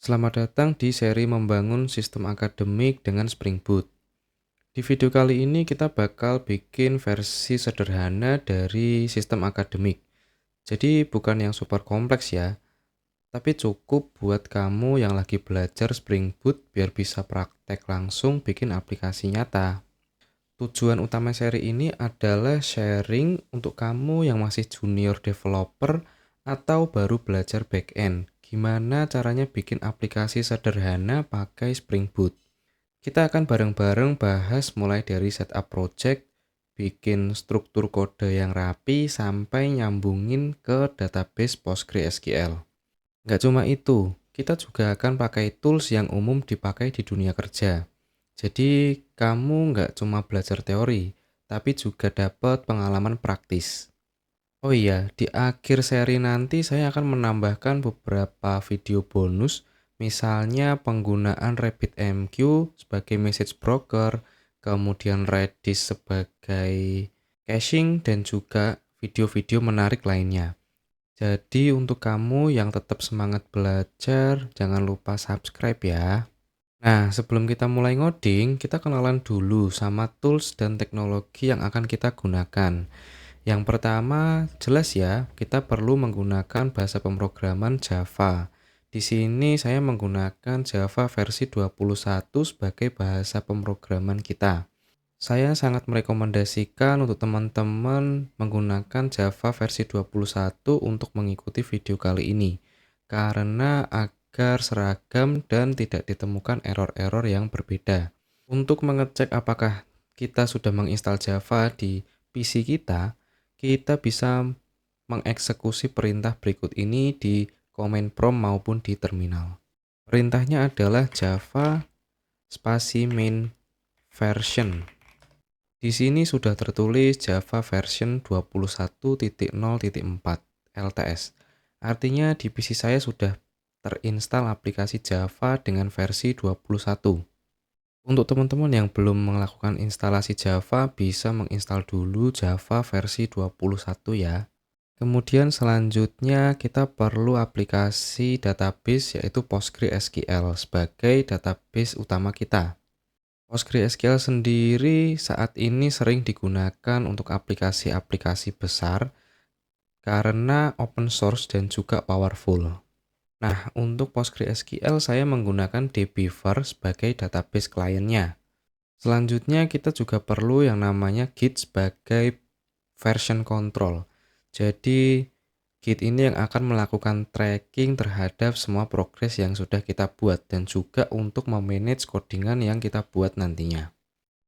Selamat datang di seri membangun sistem akademik dengan Spring Boot. Di video kali ini kita bakal bikin versi sederhana dari sistem akademik. Jadi bukan yang super kompleks ya, tapi cukup buat kamu yang lagi belajar Spring Boot biar bisa praktek langsung bikin aplikasi nyata. Tujuan utama seri ini adalah sharing untuk kamu yang masih junior developer atau baru belajar backend. Gimana caranya bikin aplikasi sederhana pakai Spring Boot. Kita akan bareng-bareng bahas mulai dari setup project, bikin struktur kode yang rapi, sampai nyambungin ke database PostgreSQL. Nggak cuma itu, kita juga akan pakai tools yang umum dipakai di dunia kerja. Jadi, kamu nggak cuma belajar teori, tapi juga dapat pengalaman praktis. Oh iya, di akhir seri nanti saya akan menambahkan beberapa video bonus, misalnya penggunaan RabbitMQ sebagai message broker, kemudian Redis sebagai caching, dan juga video-video menarik lainnya. Jadi untuk kamu yang tetap semangat belajar, jangan lupa subscribe ya. Nah, sebelum kita mulai ngoding, kita kenalan dulu sama tools dan teknologi yang akan kita gunakan. Yang pertama, jelas ya, kita perlu menggunakan bahasa pemrograman Java. Di sini saya menggunakan Java versi 21 sebagai bahasa pemrograman kita. Saya sangat merekomendasikan untuk teman-teman menggunakan Java versi 21 untuk mengikuti video kali ini, karena agar seragam dan tidak ditemukan error-error yang berbeda. Untuk mengecek apakah kita sudah menginstal Java di PC kita bisa mengeksekusi perintah berikut ini di command prompt maupun di terminal. Perintahnya adalah Java spasi main version. Di sini sudah tertulis Java version 21.0.4 LTS. Artinya di PC saya sudah terinstal aplikasi Java dengan versi 21. Untuk teman-teman yang belum melakukan instalasi Java, bisa menginstal dulu Java versi 21 ya. Kemudian selanjutnya kita perlu aplikasi database yaitu PostgreSQL sebagai database utama kita. PostgreSQL sendiri saat ini sering digunakan untuk aplikasi-aplikasi besar karena open source dan juga powerful. Nah, untuk PostgreSQL saya menggunakan dbeaver sebagai database kliennya. Selanjutnya kita juga perlu yang namanya Git sebagai version control. Jadi Git ini yang akan melakukan tracking terhadap semua progres yang sudah kita buat dan juga untuk memanage codingan yang kita buat nantinya.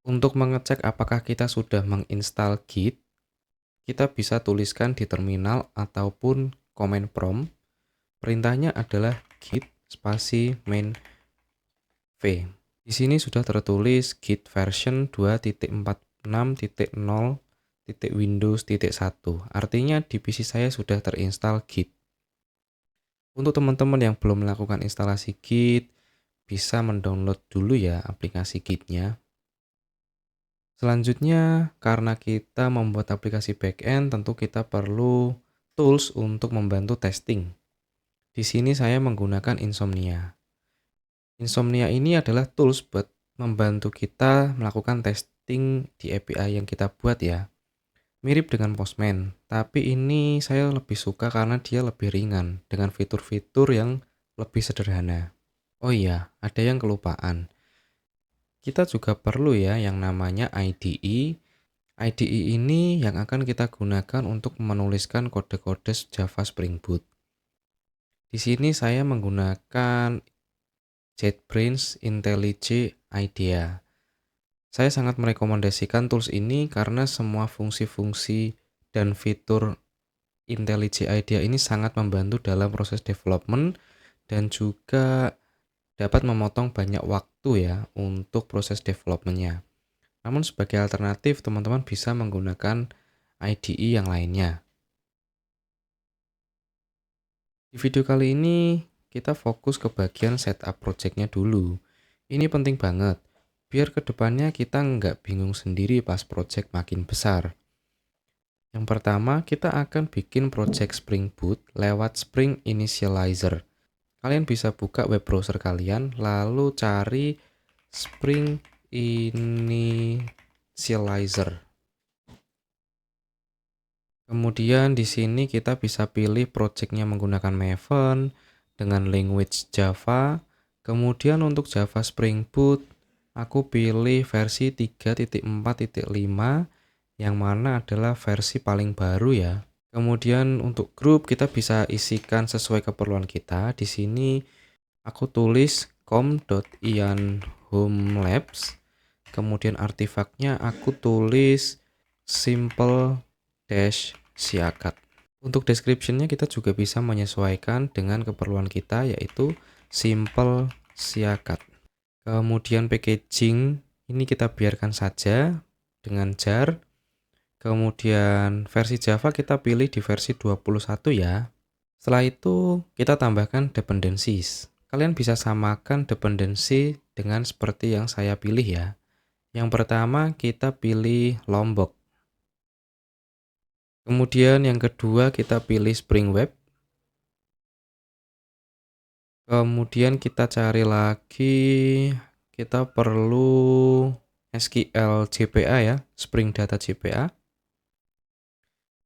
Untuk mengecek apakah kita sudah menginstal Git, kita bisa tuliskan di terminal ataupun command prompt. Perintahnya adalah git spasi main v. Di sini sudah tertulis Git version 2.46.0.windows.1. Artinya di PC saya sudah terinstall Git. Untuk teman-teman yang belum melakukan instalasi Git, bisa mendownload dulu ya aplikasi Gitnya. Selanjutnya, karena kita membuat aplikasi backend, tentu kita perlu tools untuk membantu testing. Di sini saya menggunakan Insomnia. Insomnia ini adalah tools buat membantu kita melakukan testing di API yang kita buat ya. Mirip dengan Postman, tapi ini saya lebih suka karena dia lebih ringan dengan fitur-fitur yang lebih sederhana. Oh iya, ada yang kelupaan. Kita juga perlu ya yang namanya IDE. IDE ini yang akan kita gunakan untuk menuliskan kode-kode Java Spring Boot. Di sini saya menggunakan JetBrains IntelliJ IDEA. Saya sangat merekomendasikan tools ini karena semua fungsi-fungsi dan fitur IntelliJ IDEA ini sangat membantu dalam proses development dan juga dapat memotong banyak waktu ya untuk proses developmentnya. Namun sebagai alternatif, teman-teman bisa menggunakan IDE yang lainnya. Di video kali ini, kita fokus ke bagian setup project-nya dulu. Ini penting banget, biar kedepannya kita nggak bingung sendiri pas project makin besar. Yang pertama, kita akan bikin project Spring Boot lewat Spring Initializer. kalian bisa buka web browser kalian, lalu cari Spring Initializer. Kemudian di sini kita bisa pilih projectnya menggunakan Maven dengan language Java. Kemudian untuk Java Spring Boot, aku pilih versi 3.4.5 yang mana adalah versi paling baru ya. Kemudian untuk grup kita bisa isikan sesuai keperluan kita. Di sini aku tulis com.ianhomelabs. Kemudian artefaknya aku tulis simple-siakat. Untuk description-nya kita juga bisa menyesuaikan dengan keperluan kita, yaitu simple siakat. Kemudian packaging ini kita biarkan saja dengan jar. Kemudian versi Java kita pilih di versi 21 ya. Setelah itu kita tambahkan dependencies. Kalian bisa samakan dependency dengan seperti yang saya pilih ya. Yang pertama kita pilih Lombok. Kemudian yang kedua kita pilih Spring Web. Kemudian kita cari lagi, kita perlu SQL JPA ya, Spring Data JPA.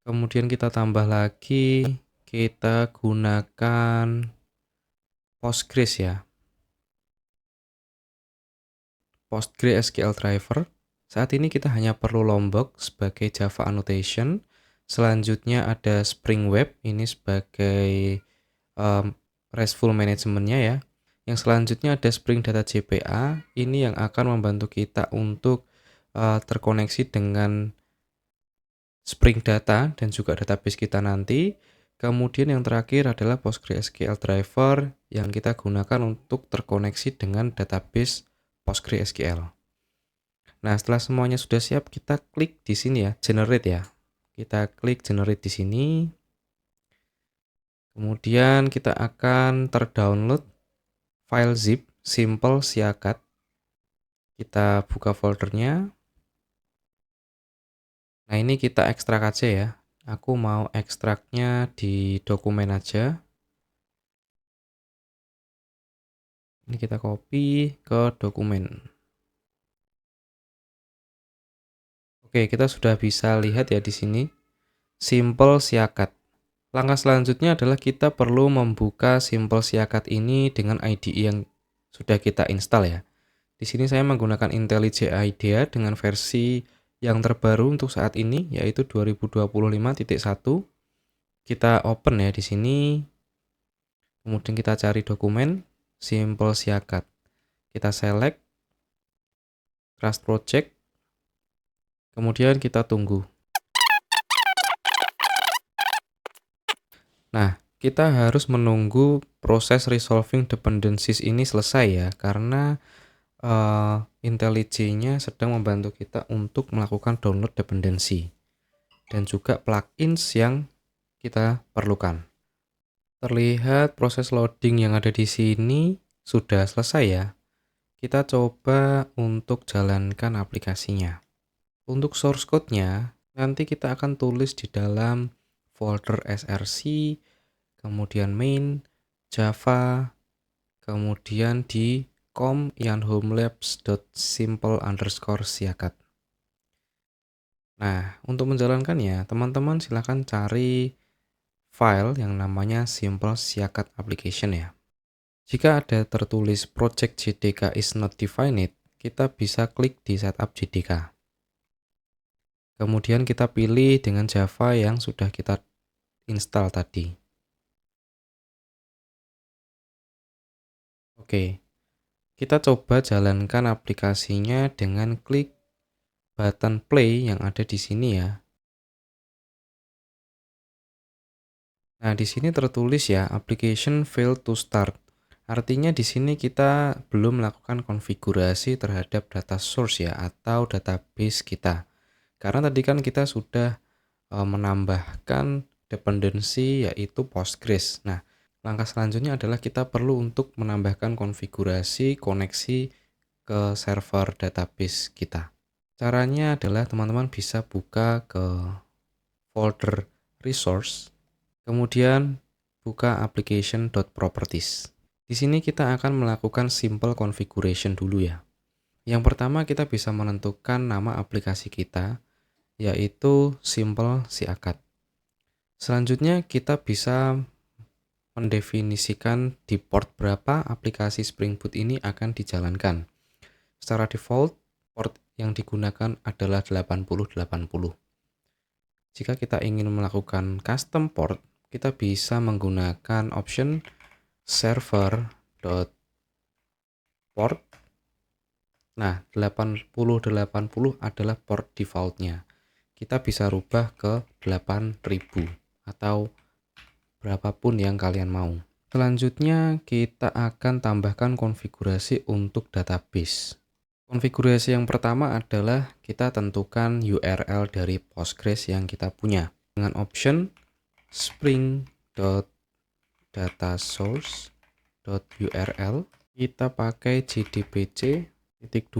Kemudian kita tambah lagi, kita gunakan Postgres ya. PostgreSQL driver. Saat ini kita hanya perlu Lombok sebagai Java annotation. Selanjutnya ada Spring Web, ini sebagai RESTful manajemennya ya. Yang selanjutnya ada Spring Data JPA, ini yang akan membantu kita untuk terkoneksi dengan Spring Data dan juga database kita nanti. Kemudian yang terakhir adalah PostgreSQL driver yang kita gunakan untuk terkoneksi dengan database PostgreSQL. Nah, setelah semuanya sudah siap, kita klik di sini ya, generate ya. Kita klik generate di sini. Kemudian kita akan terdownload file zip simple siakat. Kita buka foldernya. Nah, ini kita ekstrak aja ya. Aku mau ekstraknya di dokumen aja. Ini kita copy ke dokumen. Oke, kita sudah bisa lihat ya di sini. Simple siakat. Langkah selanjutnya adalah kita perlu membuka simple siakat ini dengan IDE yang sudah kita install ya. Di sini saya menggunakan IntelliJ IDEA dengan versi yang terbaru untuk saat ini yaitu 2025.1. Kita open ya di sini. Kemudian kita cari dokumen simple siakat. Kita select Trust Project. Kemudian kita tunggu. Nah, kita harus menunggu proses resolving dependencies ini selesai ya, karena IntelliJ-nya sedang membantu kita untuk melakukan download dependency dan juga plugins yang kita perlukan. Terlihat proses loading yang ada di sini sudah selesai ya. Kita coba untuk jalankan aplikasinya. Untuk source code-nya, nanti kita akan tulis di dalam folder src, kemudian main, java, kemudian di com.ianhomelabs.simple_siakat. Nah, untuk menjalankannya, teman-teman silakan cari file yang namanya simple siakat application ya. Jika ada tertulis project JDK is not defined, kita bisa klik di setup JDK. Kemudian kita pilih dengan Java yang sudah kita install tadi. Oke, kita coba jalankan aplikasinya dengan klik button play yang ada di sini ya. Nah, di sini tertulis ya, application failed to start. Artinya di sini kita belum melakukan konfigurasi terhadap data source ya atau database kita. Karena tadi kan kita sudah menambahkan dependensi yaitu Postgres. Nah, langkah selanjutnya adalah kita perlu untuk menambahkan konfigurasi koneksi ke server database kita. Caranya adalah teman-teman bisa buka ke folder resource, kemudian buka application.properties. Di sini kita akan melakukan simple configuration dulu ya. Yang pertama kita bisa menentukan nama aplikasi kita, yaitu Simple SiAkad. Selanjutnya kita bisa mendefinisikan di port berapa aplikasi Spring Boot ini akan dijalankan. Secara default, port yang digunakan adalah 8080. Jika kita ingin melakukan custom port, kita bisa menggunakan option server.port. Nah, 8080 adalah port defaultnya. Kita bisa rubah ke 8000 atau berapapun yang kalian mau. Selanjutnya kita akan tambahkan konfigurasi untuk database. Konfigurasi yang pertama adalah kita tentukan URL dari Postgres yang kita punya dengan option spring.datasource.url. Kita pakai jdbc.2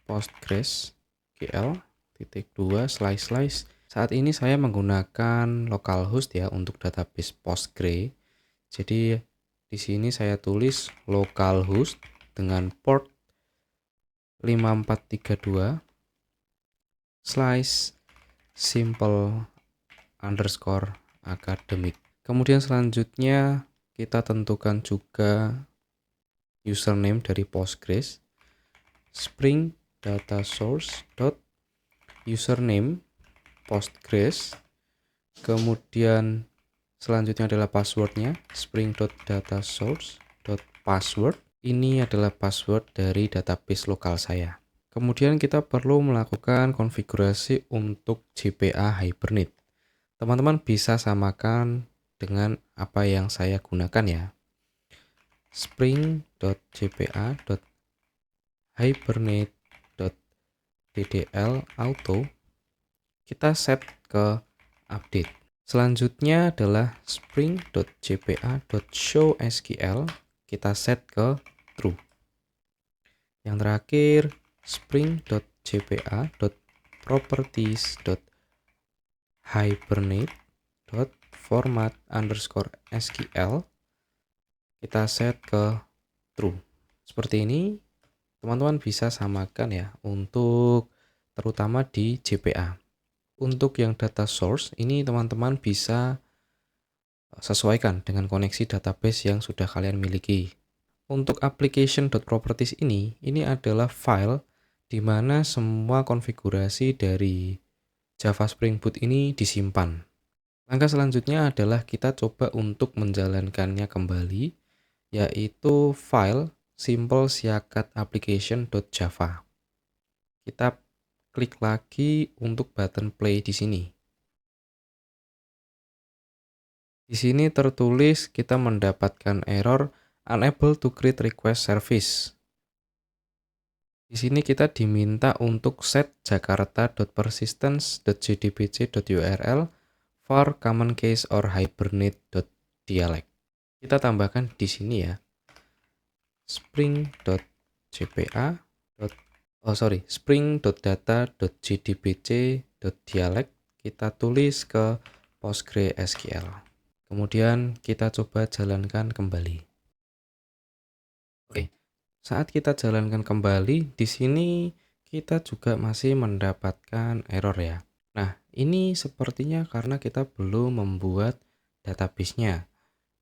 postgres.gl.2 // Saat ini saya menggunakan localhost ya untuk database Postgre. Jadi di sini saya tulis localhost dengan port 5432 /simple underscore academic. Kemudian selanjutnya kita tentukan juga username dari Postgres, spring data source dot username Postgres. Kemudian selanjutnya adalah passwordnya, spring.datasource.password. Ini adalah password dari database lokal saya. Kemudian kita perlu melakukan konfigurasi untuk JPA Hibernate. Teman-teman bisa samakan dengan apa yang saya gunakan ya. spring.jpa.hibernate.ddl auto kita set ke update. Selanjutnya adalah spring.jpa.showSQL kita set ke true. Yang terakhir spring.jpa.properties.hibernate.format_SQL kita set ke true. Seperti ini teman-teman bisa samakan ya untuk terutama di JPA. Untuk yang data source ini teman-teman bisa sesuaikan dengan koneksi database yang sudah kalian miliki. Untuk application.properties ini adalah file di mana semua konfigurasi dari Java Spring Boot ini disimpan. Langkah selanjutnya adalah kita coba untuk menjalankannya kembali, yaitu file simple siakat application.java. Kita klik lagi untuk button play di sini. Di sini tertulis kita mendapatkan error unable to create request service. Di sini kita diminta untuk set jakarta.persistence.jdbc.url for common case or hibernate.dialect. Kita tambahkan di sini ya. spring.data.jdbc.dialect kita tulis ke PostgreSQL. Kemudian kita coba jalankan kembali. Oke. Saat kita jalankan kembali, di sini kita juga masih mendapatkan error ya. Nah, ini sepertinya karena kita belum membuat database-nya.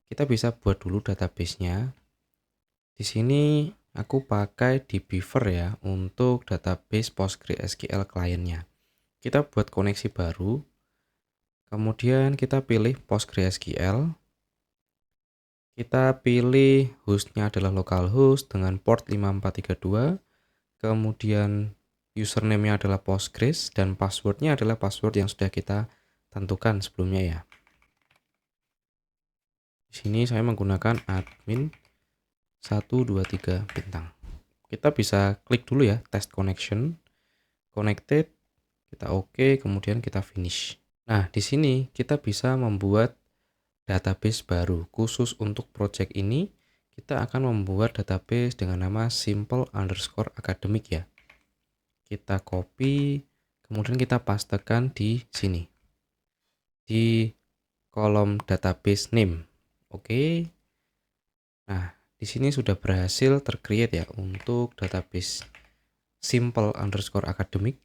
Kita bisa buat dulu database-nya. Di sini aku pakai dbeaver ya untuk database PostgreSQL kliennya. Kita buat koneksi baru. Kemudian kita pilih PostgreSQL. Kita pilih hostnya adalah localhost dengan port 5432. Kemudian username-nya adalah Postgres dan passwordnya adalah password yang sudah kita tentukan sebelumnya ya. Di sini saya menggunakan admin 123 bintang. Kita bisa klik dulu ya test connection, connected, kita oke, kemudian kita finish. Nah, di sini kita bisa membuat database baru khusus untuk project ini. Kita akan membuat database dengan nama simple underscore academic ya. Kita copy, kemudian kita pastekan di sini di kolom database name. Oke. Nah, di sini sudah berhasil tercreate ya untuk database simple_academic.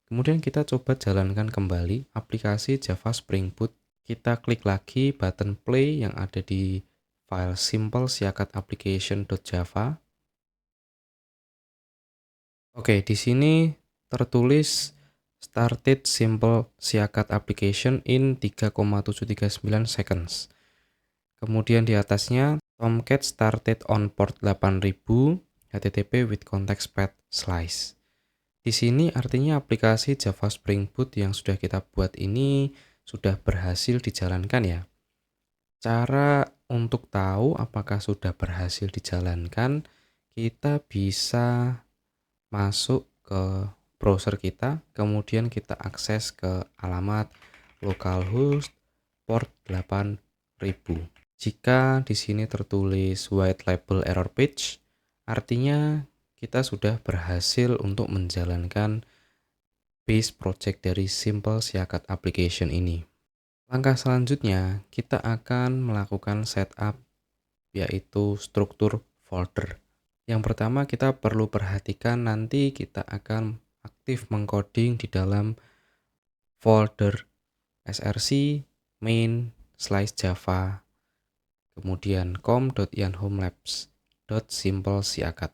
Kemudian kita coba jalankan kembali aplikasi Java Spring Boot. Kita klik lagi button play yang ada di file simple siakat application.java. Oke, di sini tertulis started simple siakat application in 3,739 seconds. Kemudian di atasnya Tomcat started on port 8000 HTTP with context path slice. Di sini artinya aplikasi Java Spring Boot yang sudah kita buat ini sudah berhasil dijalankan ya. Cara untuk tahu apakah sudah berhasil dijalankan, kita bisa masuk ke browser kita, kemudian kita akses ke alamat localhost port 8000. Jika di sini tertulis white label error page, artinya kita sudah berhasil untuk menjalankan base project dari Simple Siakat Application ini. Langkah selanjutnya, kita akan melakukan setup, yaitu struktur folder. Yang pertama, kita perlu perhatikan nanti kita akan aktif mengcoding di dalam folder src main /java, kemudian com.yanhomelabs.simple_siakat.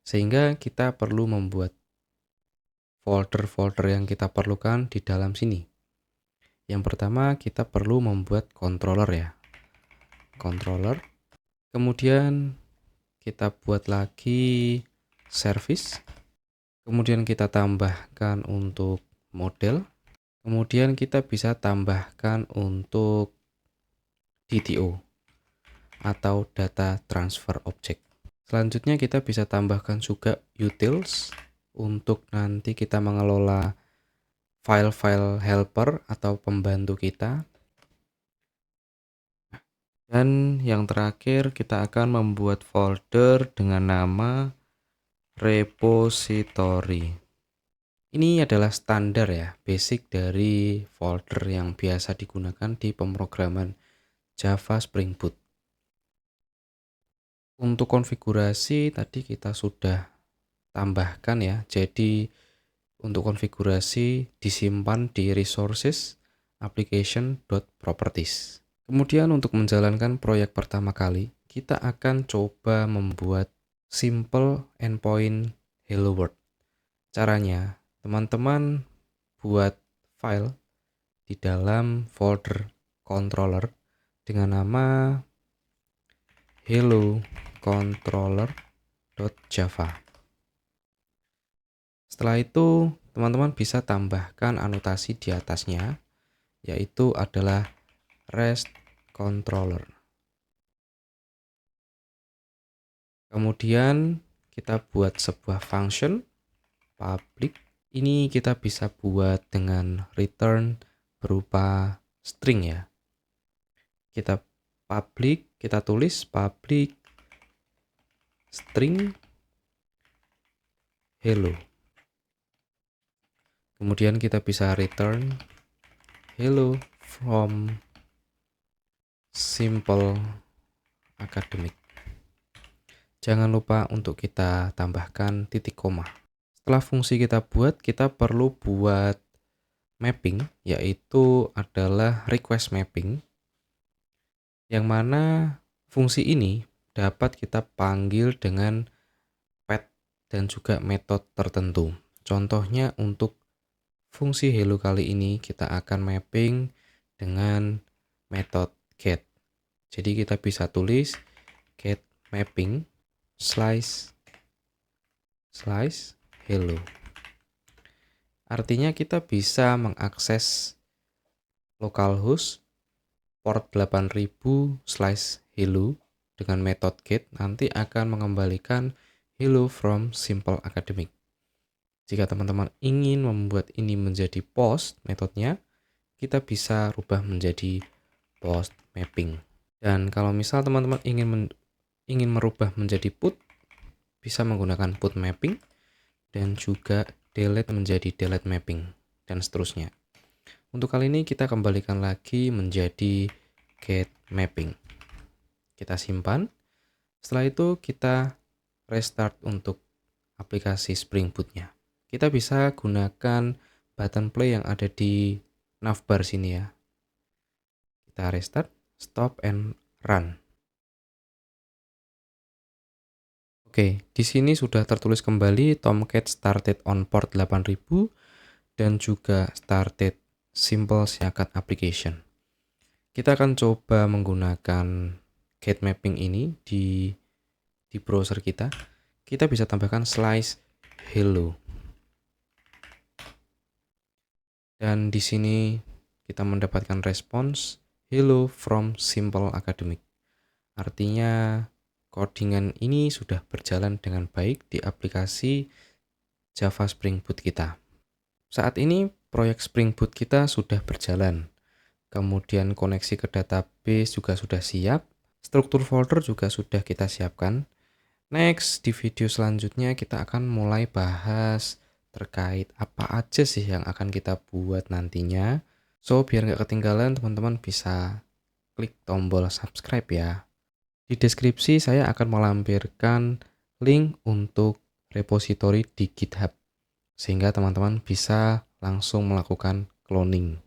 Sehingga kita perlu membuat folder-folder yang kita perlukan di dalam sini. Yang pertama, kita perlu membuat controller ya. Controller. Kemudian kita buat lagi service. Kemudian kita tambahkan untuk model. Kemudian kita bisa tambahkan untuk DTO atau data transfer object. Selanjutnya kita bisa tambahkan juga utils untuk nanti kita mengelola file-file helper atau pembantu kita. Dan yang terakhir kita akan membuat folder dengan nama repository. Ini adalah standar ya, basic dari folder yang biasa digunakan di pemrograman Java Spring Boot. Untuk konfigurasi tadi kita sudah tambahkan ya, jadi untuk konfigurasi disimpan di resources application.properties. Kemudian untuk menjalankan proyek pertama kali, kita akan coba membuat simple endpoint hello world. Caranya, teman-teman buat file di dalam folder controller dengan nama hello controller.java. Setelah itu, teman-teman bisa tambahkan anotasi di atasnya, yaitu adalah REST controller. Kemudian kita buat sebuah function public. Ini kita bisa buat dengan return berupa string ya. Kita tulis public string hello. Kemudian kita bisa return hello from simple academic. Jangan lupa untuk kita tambahkan titik koma. Setelah fungsi kita buat, kita perlu buat mapping, yaitu adalah request mapping, yang mana fungsi ini dapat kita panggil dengan path dan juga metode tertentu. Contohnya untuk fungsi hello kali ini kita akan mapping dengan metode get. Jadi kita bisa tulis get mapping slice hello. Artinya kita bisa mengakses localhost port 8000/hello dengan metode get nanti akan mengembalikan hello from simple academic. Jika teman-teman ingin membuat ini menjadi post metodenya, kita bisa rubah menjadi post mapping. Dan kalau misal teman-teman ingin merubah menjadi put, bisa menggunakan put mapping dan juga delete menjadi delete mapping dan seterusnya. Untuk kali ini kita kembalikan lagi menjadi get mapping. Kita simpan. Setelah itu kita restart untuk aplikasi Spring Boot-nya. Kita bisa gunakan button play yang ada di navbar sini ya. Kita restart, stop and run. Oke, di sini sudah tertulis kembali Tomcat started on port 8000 dan juga started simple shortcut application. Kita akan coba menggunakan get mapping ini di browser kita. Kita bisa tambahkan slice hello. Dan di sini kita mendapatkan respons hello from simple academic. Artinya codingan ini sudah berjalan dengan baik di aplikasi Java Spring Boot kita. Saat ini proyek Spring Boot kita sudah berjalan. Kemudian koneksi ke database juga sudah siap. Struktur folder juga sudah kita siapkan. Next, di video selanjutnya kita akan mulai bahas terkait apa aja sih yang akan kita buat nantinya. So, biar nggak ketinggalan, teman-teman bisa klik tombol subscribe ya. Di deskripsi saya akan melampirkan link untuk repositori di GitHub, sehingga teman-teman bisa langsung melakukan cloning.